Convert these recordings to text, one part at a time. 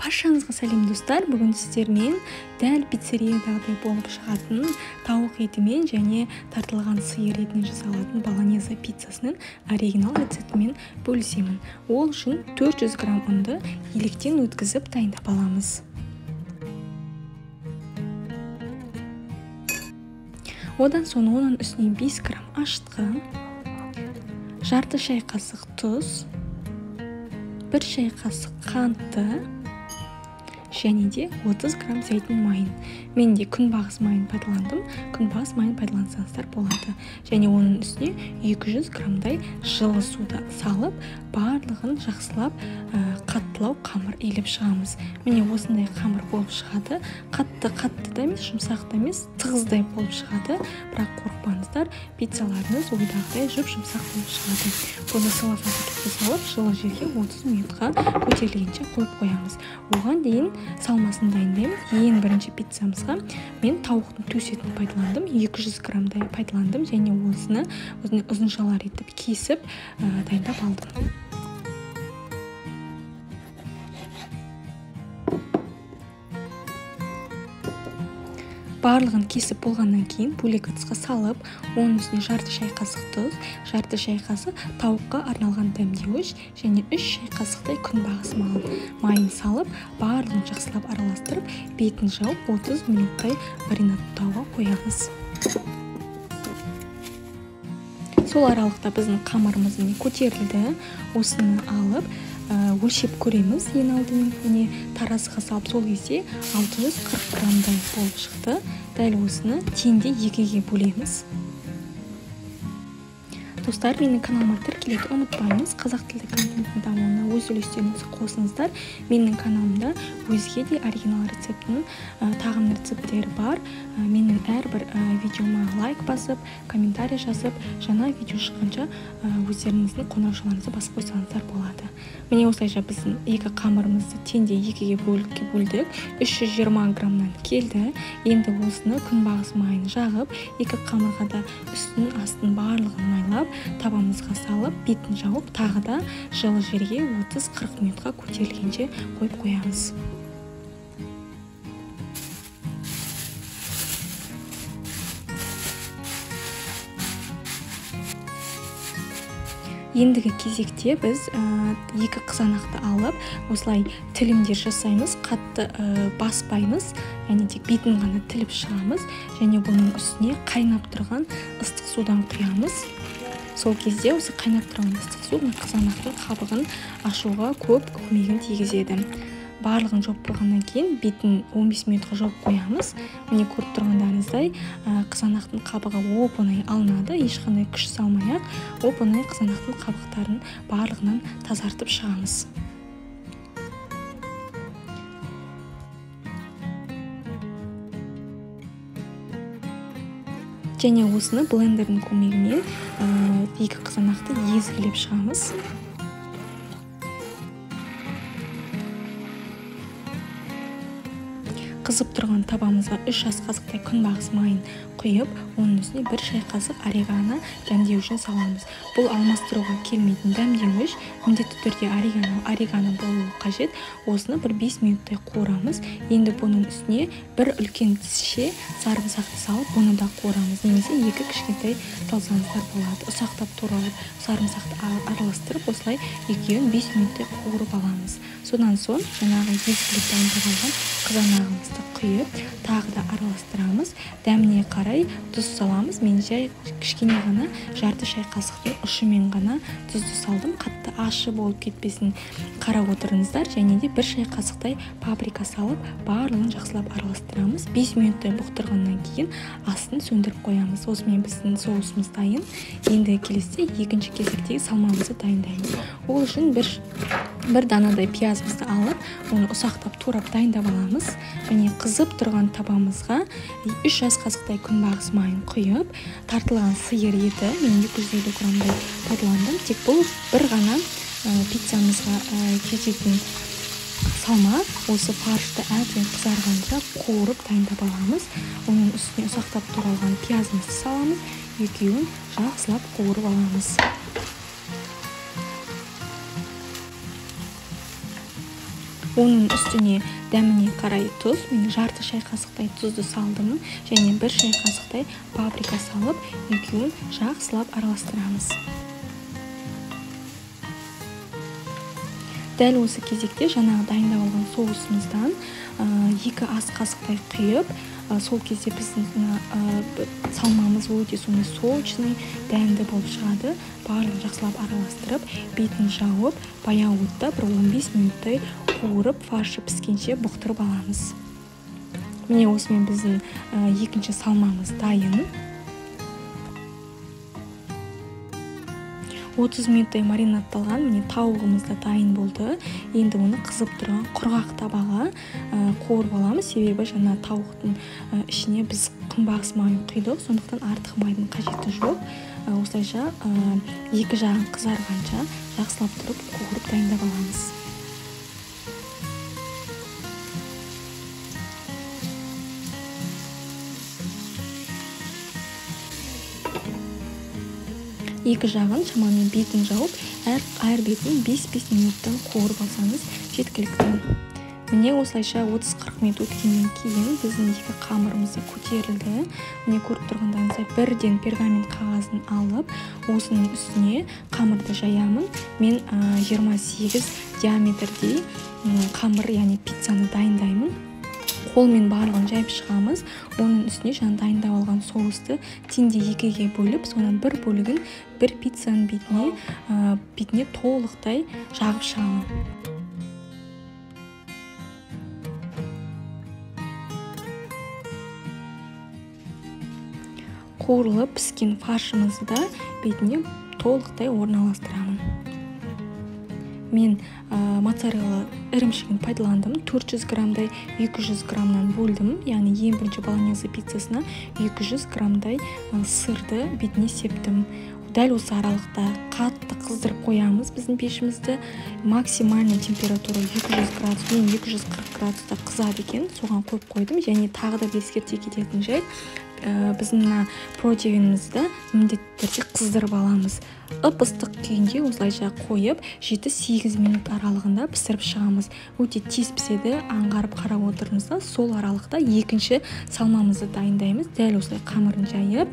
Баршаңызға сәлем достар. Бүгін сіздермен дәл пиццериядағыдай болып шығатын тауық етімен және тартылған сиыр етінен жасалатын болонеза пиццасының оригинал рецептімен бөлісемін. Ол үшін 400 грамм ұнды електен өткізіп дайындап аламыз. Одан соң оның үстіне 5 грамм ашытқы, жарты шай қасық тұз, 1 шай қасық қантты және де 30 грамм зәйтүн майын. Мен де күнбағыс майын пайдаландым. Күнбағыс майын пайдалансаңыздар болады. Және оның үстіне 200 граммдай жылы суды салып, барлығын жақсылап қаттылау қамыр еліп шығамыз. Міне осындай қамыр болып шығады. Қатты да емес, жұмсақ та емес, тығыздай болып шығады. Бірақ қорықпаңыздар, пиццаларыңыз ойдағыдай жұмсақ болып шығады. Бұны салафан пакетке салып, жылы жерге 30 минутқа көтерілгенше қойып қоямыз. Оған дейін салмасын дайындаймыз. Ең бірінші пиццамызға мен тауықтың төс етін пайдаландым. 200 граммдай пайдаландым және осыны ұзыншалар етіп кесіп дайындап алдым. Барлығын кесіп болғаннан кейін бөлек ыдысқа салып, оның үстіне жарты шай қасық тұз, жарты шай қасық тауыққа арналған дәмдеуіш және 3 шай қасықтай күнбағыс майын салып, барлығын жақсылап араластырып, бетін жауып 30 минуттай маринадтауға қоямыз. Сол аралықта біздің қамырымыз көтерілді. Осыны алып өлшеп көреміз. Ең алдымен таразыға салып, сол кезде 640 граммдай болып шықты. Дәл осыны теңде 2-ге бөлеміз. Достар, менің каналыма тіркелуді ұмытпаңыз. Қазақ тілді контенттің дамуына өз үлестеріңізді қосыңыздар. Менің каналымда өзге де оригинал рецептінің тағам рецепттері бар. Менің әрбір видеома лайк басып, комментарий жазып, жаңа видео шыққанша өздеріңіздің қоңыраушаларыңызды басып қойсаңыздар болады. Міне осылайша біздің екі қамырымызды теңде 2-ге бөлдік. 320 граммнан келді. Енді осыны күнбағыс майын жағып, екі қамырға да үстін астын барлығын майлап, табамызға салып, бетін жауып, тағы да жылы жерге 30-40 минутқа көтерілгенше қойып қоямыз. Ендігі кезекте біз екі қызанақты алып, осылай тілімдер жасаймыз, қатты баспаймыз, яғни тек бетін ғана тіліп шығамыз, және бұның үстіне қайнап тұрған ыстық судан құямыз. Сол кезде осы қайнап тұрған ыстық су қызанақтың қабығын ашуға көп көмегін тигізеді. Барлығын жауып болғаннан кейін бетін 15 минутқа жауып қоямыз. Міне көріп тұрғандарыңыздай қызанақтың қабығы оп-оңай алынады, ешқандай күш салмай-ақ оп-оңай қызанақтың қабықтарын барлығынан тазартып шығамыз. Және осыны блендердің көмегімен екі қызанақты езгілеп шығамыз. Қызып тұрған табамызға 3 ас қасықтай күнбағыс майын құйып, оның үстіне 1 шай қасық орегано дәмдеуішін саламыз. Бұл алмастыруға келмейтін дәмдеуіш, міндетті түрде орегано болуы қажет. Осыны 5 минуттай қуырамыз. Енді бұның үстіне бір үлкен тісше сарымсақты салып, бұны да қуырамыз. Немесе 2 кішкентай салсаңыздар болады. Ұсақтап туралып, сарымсақты араластырып, осылай екеуін 5 минуттай қуырып аламыз. Содан соң жаңағы езгілеп дайындап алған қызанағымызды құйып, тағы да араластырамыз. Дәміне қарай тұз саламыз. Мен жай кішкене ғана жарты шай қасықтың ұшымен ғана тұзды салдым. Қатты ащы болып кетпесін қарап отырыңыздар. Және де 1 шай қасықтай паприка салып, барлығын жақсылап араластырамыз. 5 минуттай бұқтырғаннан кейін астын сөндіріп қоямыз. Осымен біздің соусымыз дайын. Енді келесіде екінші кезектегі салмамызды дайындаймыз. Ол үшін бір данадай пиязымызды алып, оны ұсақтап турап дайындап аламыз. Және қызып тұрған табамызға 3 ас қасықтай күнбағыс майын құйып, тартылған сиыр еті, мен 250 граммдай пайдаландым. Тек бұл бір ғана пиццамызға кететін салмақ. Осы фаршты әбден қызарғанша қуырып дайындап аламыз. Оның үстіне ұсақтап туралған пиязымызды саламыз. Екеуін жақсылап қуырып аламыз. Оның үстіне дәміне қарай тұз, мен жарты шай қасықтай тұзды салдым, және 1 шай қасықтай паприка салып, екеуін жақсылап араластырамыз. Дәл осы кезекте жаңағы дайындап алған соусымыздан 2 ас қасықтай құйып, сол кезде біздің салмамыз өте сондай сочный, дәмді болып шығады. Барлығын жақсылап араластырып, бетін жауып, баяу отта бір 15 минуттай қуырып, фаршы піскенше бұқтырып аламыз. Міне осымен біздің екінші салмамыз дайын. 30 минуттай маринадталған, міне тауығымыз да дайын болды. Енді оны қызып тұрған құрғақ табаға қуырып аламыз, себебі жаңа тауықтың ішіне біз күнбағыс майын құйдық, сондықтан артық майдың қажеті жоқ. Осылайша екі жағын қызарғанша жақсылап тұрып қуырып дайындап аламыз. Екі жағын шамамен бетін жауып, әр бетін 5-5 минуттан қуырып алсаңыз жеткілікті. Міне осылайша 30-40 минут өткеннен кейін біздің екі қамырымыз көтерілді. Міне көріп тұрғандарыңыздай бірден пергамент қағазын алып, осының үстіне қамырды жаямын. Мен 28 диаметрдей қамыр, яғни пиццаны дайындаймын. Қолмен барлығын жайып шығамыз. Оның үстіне жаңа дайындап алған соусты теңде 2-ге бөліп, соның бір бөлігін бір пиццаның бетіне толықтай жағып шығамын. Қуырылып піскен фаршымызды да бетіне толықтай орналастырамын. Мен моцарелла ірімшігін пайдаландым. 400 граммдай 200 граммнан бөлдім. Яғни ең бірінші болоньезе пиццасына 200 граммдай сырды бетіне септім. Дәл осы аралықта қатты қыздырып қоямыз біздің пешімізді. Максимальный температура 200 градус, мен 240 градуста қызады екен, соған қойып қойдым. Және тағы да ескерте кететін жайт, біздің протеинімізді міндетті түрде қыздырып аламыз. Ып-ыстық күйінде осылайша қойып 7-8 минут аралығында пісіріп шығамыз. Өте тез піседі, аңғарып қарап отырыңызда, сол аралықта екінші салмамызды дайындаймыз. Дәл осылай қамырын жайып,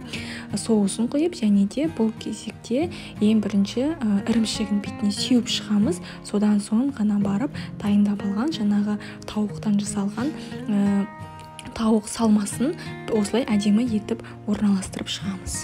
соусын қойып, және де бұл кезекте ең бірінші ірімшігін бетіне сеуіп шығамыз. Содан соң ғана барып дайындап алған жаңағы тауықтан жасалған тауық салмасын осылай әдемі етіп орналастырып шығамыз.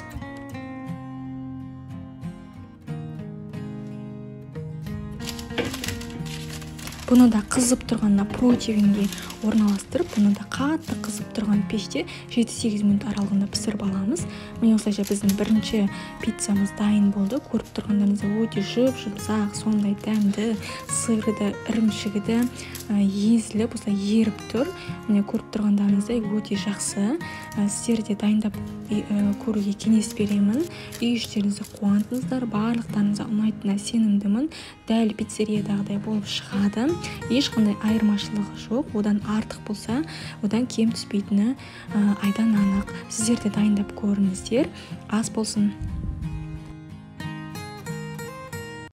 Бұны да қызып тұрғанына противенге орналастырып, бұны да қатты қызып тұрған пеште 7-8 минут аралығында пісіріп аламыз. Міне осылайша біздің бірінші пиццамыз дайын болды. Көріп тұрғандарыңызда өте жұп-жұмсақ, сондай дәмді, сыры да, ірімшігі де езіліп, осылай еріп тұр. Міне көріп тұрғандарыңыздай өте жақсы. Сіздер де дайындап көруге кеңес беремін. Үй іштеріңізді қуантыңыздар, барлықтарыңызға ұнайтынына сенімдімін. Дәл пиццериядағыдай болып шығады. Ешқандай айырмашылығы жоқ. Одан артық болса, одан кем түспейтіні айдан анық. Сіздер де дайындап көріңіздер. Ас болсын.